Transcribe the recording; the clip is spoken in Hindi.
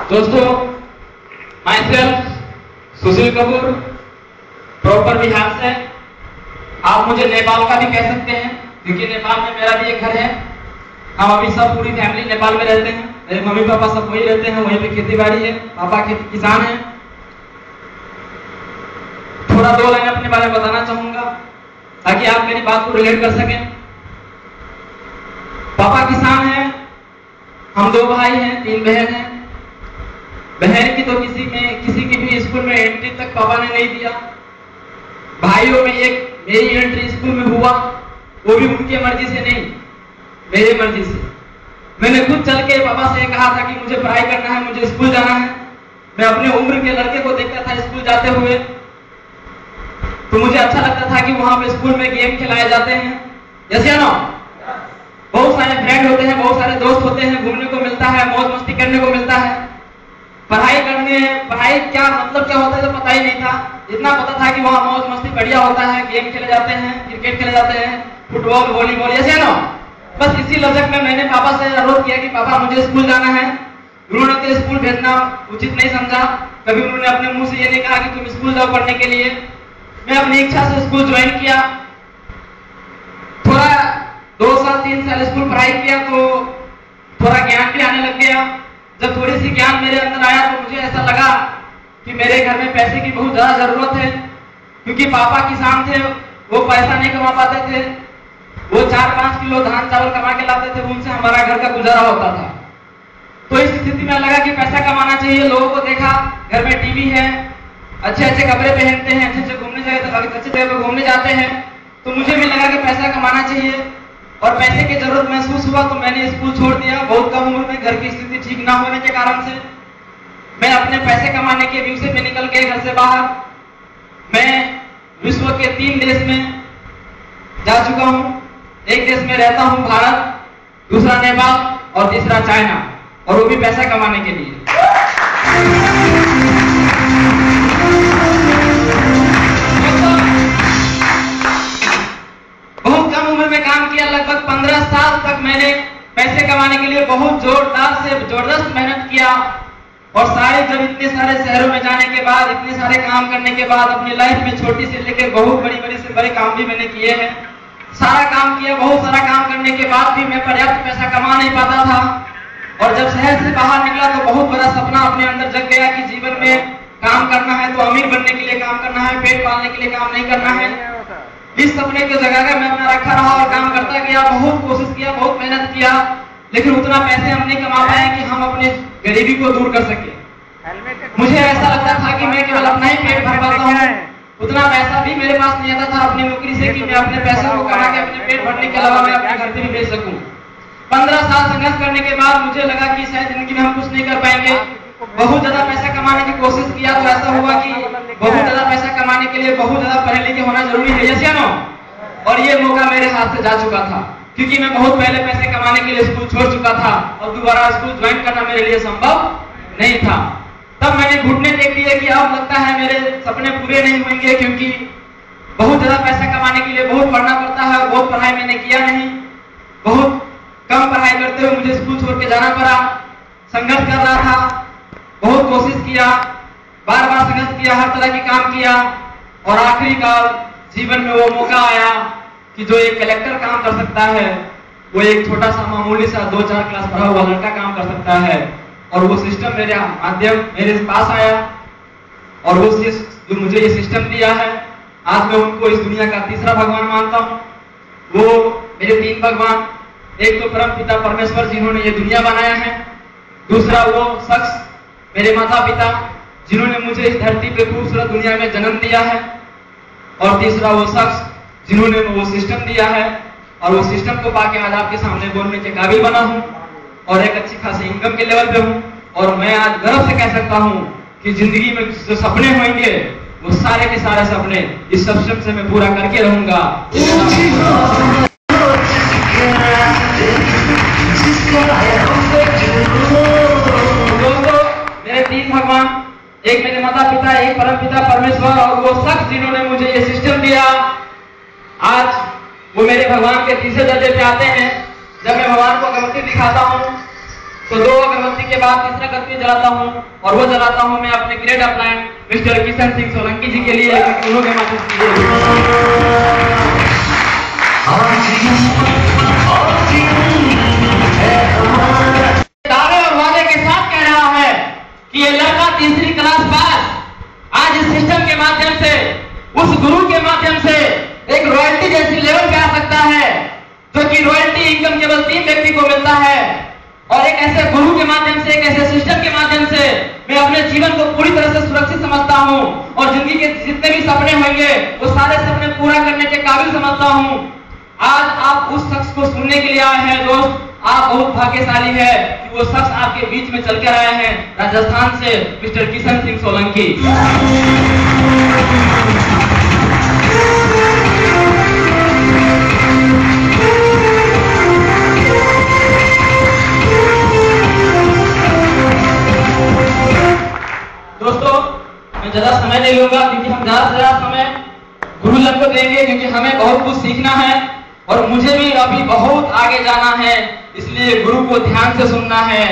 दोस्तों, my self Sushil Kapoor, proper Bihar से। आप मुझे नेपाल का भी कह सकते हैं क्योंकि नेपाल में मेरा भी एक घर है। हम अभी सब पूरी फैमिली नेपाल में रहते हैं। मेरे मम्मी पापा सब वही रहते हैं, वहीं पे खेती बाड़ी है, पापा किसान हैं। थोड़ा दो लाइन अपने बारे में बताना चाहूंगा ताकि आप मेरी बात को रिलेट कर सकें। पापा किसान हैं, हम दो भाई हैं, 3 बहन हैं। बहन की तो किसी की भी स्कूल में एंट्री तक पापा ने नहीं दिया। भाइयों में एक मेरी एंट्री स्कूल में हुआ, वो भी उनकी मर्जी से नहीं, मेरी मर्जी से। मैंने खुद चल के पापा से कहा था कि मुझे पढ़ाई करना है, मुझे स्कूल जाना है। मैं अपने उम्र के लड़के को देखता था स्कूल जाते हुए, तो मुझे अच्छा लगता था कि वहां पे स्कूल में गेम खिलाए जाते हैं। यस या नो? बहुत सारे फ्रेंड होते हैं, बहुत सारे दोस्त होते हैं, घूमने को मिलता है, मौज मस्ती करने को मिलता है। पढ़ाई क्या मतलब क्या होता है तो पता ही नहीं था। इतना पता था कि वहाँ मौज मस्ती बढ़िया होता है, गेम खेले जाते हैं, क्रिकेट खेले जाते हैं, फुटबॉल, वॉलीबॉल, ऐसे ना। बस इसी लजक में मैंने पापा से अनुरोध किया कि पापा मुझे स्कूल जाना है। उन्होंने तो स्कूल भेजना उचित नहीं समझा। कभी उन्होंने अपने मुंह से ये नहीं कहा कि तुम स्कूल जाओ पढ़ने के लिए। मैं अपनी इच्छा से स्कूल ज्वाइन किया। थोड़ा 2 साल 3 साल स्कूल पढ़ाई किया तो थोड़ा ज्ञान भी आने लग गया। जब थोड़ी सी ज्ञान मेरे अंदर आया तो मुझे ऐसा लगा कि मेरे घर में पैसे की बहुत ज्यादा जरूरत है, क्योंकि पापा किसान थे, वो पैसा नहीं कमा पाते थे। वो 4-5 किलो धान चावल कमा के लाते थे, उनसे हमारा घर का गुजारा होता था। तो इस स्थिति में लगा कि पैसा कमाना चाहिए। लोगों को देखा, घर में टीवी है, अच्छे अच्छे कपड़े पहनते हैं, अच्छे जगह पे घूमने जाते हैं, तो मुझे भी लगा कि पैसा कमाना चाहिए और पैसे की जरूरत महसूस हुआ। तो मैंने स्कूल छोड़ दिया। बहुत कम उम्र में घर की स्थिति ठीक ना होने के कारण से मैं अपने पैसे कमाने के व्यू से में निकल गए घर से बाहर। मैं विश्व के 3 देश में जा चुका हूँ। एक देश में रहता हूँ भारत, दूसरा नेपाल और तीसरा चाइना, और वो भी पैसा कमाने के लिए। बहुत कम उम्र में काम किया, लगभग 15 साल तक मैंने पैसे कमाने के लिए बहुत जोरदार से जबरदस्त मेहनत किया। और जब इतने सारे शहरों में जाने के बाद, इतने सारे काम करने के बाद, अपनी लाइफ में छोटी से लेकर बहुत बड़ी से बड़े काम भी मैंने किए हैं। सारा काम किया, बहुत सारा काम करने के बाद भी मैं पर्याप्त पैसा कमा नहीं पाता था। और जब शहर से बाहर निकला तो बहुत बड़ा सपना अपने अंदर जग गया कि जीवन में काम करना है तो अमीर बनने के लिए काम करना है, पेट पालने के लिए काम नहीं करना है। इस सपने को जगह मैं अपना रखा रहा और काम करता गया। बहुत कोशिश किया, बहुत मेहनत किया, लेकिन उतना पैसे हम नहीं कमा पाए कि हम अपनी गरीबी को दूर कर सके। मुझे ऐसा लगता था कि मैं केवल अपना ही पेट भर पाता हूँ। उतना पैसा भी मेरे पास नहीं आता था अपनी नौकरी से कि मैं अपने पैसे को कमा के अपने पेट भरने के अलावा मैं अपने घर भी भेज सकूं। 15 साल संघर्ष करने के बाद मुझे लगा कि शायद जिंदगी में हम कुछ नहीं कर पाएंगे। बहुत ज्यादा पैसा कमाने की कोशिश किया तो ऐसा हुआ कि बहुत ज्यादा पैसा कमाने के लिए बहुत ज्यादा पढ़े लिखे होना जरूरी है। यस या नो? और ये मौका मेरे हाथ से जा चुका था क्योंकि मैं बहुत पहले पैसे कमाने के लिए स्कूल छोड़ चुका था और दोबारा स्कूल ज्वाइन करना मेरे लिए संभव नहीं था। तब मैंने घुटने टेक लिए कि अब लगता है मेरे सपने पूरे नहीं होंगे, क्योंकि बहुत ज्यादा पैसा कमाने के लिए बहुत पढ़ना पड़ता है और बहुत पढ़ाई मैंने किया नहीं। बहुत कम पढ़ाई करते हुए मुझे स्कूल छोड़ के जाना पड़ा। संघर्ष कर रहा था, बहुत कोशिश किया, बार बार संघर्ष किया, हर तरह के काम किया और आखिरकार जीवन में वो मौका आया कि जो एक कलेक्टर काम कर सकता है वो एक छोटा सा मामूली सा 2-4 क्लास पढ़ा हुआ लड़का काम कर सकता है। और वो सिस्टम मेरे पास आया और वो जो मुझे ये सिस्टम दिया है, आज मैं उनको इस दुनिया का तीसरा भगवान मानता हूँ। वो मेरे 3 भगवान, एक तो परम पिता परमेश्वर जिन्होंने ये दुनिया बनाया है, दूसरा वो शख्स मेरे माता पिता जिन्होंने मुझे इस धरती पे खूबसूरत दुनिया में जन्म दिया है, और तीसरा वो शख्स जिन्होंने वो सिस्टम दिया है और वो सिस्टम को पाके आज आपके सामने बोलने के काबिल बना हूँ और एक अच्छी खासी इनकम के लेवल पे हूँ। और मैं आज गर्व से कह सकता हूँ कि जिंदगी में जो सपने होंगे वो सारे के सारे सपने इस सक्षम से मैं पूरा करके रहूंगा। दोस्तों, मेरे 3 भगवान, एक मेरे माता पिता, एक परम पिता परमेश्वर और वो शख्स जिन्होंने मुझे ये सिस्टम दिया, आज वो मेरे भगवान के तीसरे दर्जे पे आते हैं। जब मैं भगवान को अगरबत्ती दिखाता हूँ तो 2 अगरबत्ती के बाद तीसरा अगरबत्ती जलाता हूँ और वो जलाता हूँ मैं अपने great upline mister Kishan Singh Solanki ji के लिए, क्योंकि उन्होंने माध्यम से दावे और वादे के साथ कह रहा है कि ये लड़का तीसरी क्लास पास आज इस सिस्टम के माध्यम से, उस गुरु के माध्यम से एक रॉयल्टी जैसी लेवल पे आ सकता है, जो कि रॉयल्टी इनकम केवल 3 व्यक्ति को मिलता है। और एक ऐसे गुरु के माध्यम से, एक ऐसे सिस्टम के माध्यम से मैं अपने जीवन को पूरी तरह से सुरक्षित समझता हूं और जिंदगी के जितने भी सपने होंगे वो सारे सपने पूरा करने के काबिल समझता हूं। आज आप उस शख्स को सुनने के लिए आए हैं दोस्त, आप बहुत भाग्यशाली है कि वो शख्स आपके बीच में चलकर आए हैं राजस्थान से, मिस्टर किशन सिंह सोलंकी। दोस्तों मैं ज्यादा समय नहीं लूंगा, क्योंकि हम ज्यादा से ज्यादा समय गुरुजन को देंगे, क्योंकि हमें बहुत कुछ सीखना है और मुझे भी अभी बहुत आगे जाना है, इसलिए गुरु को ध्यान से सुनना है।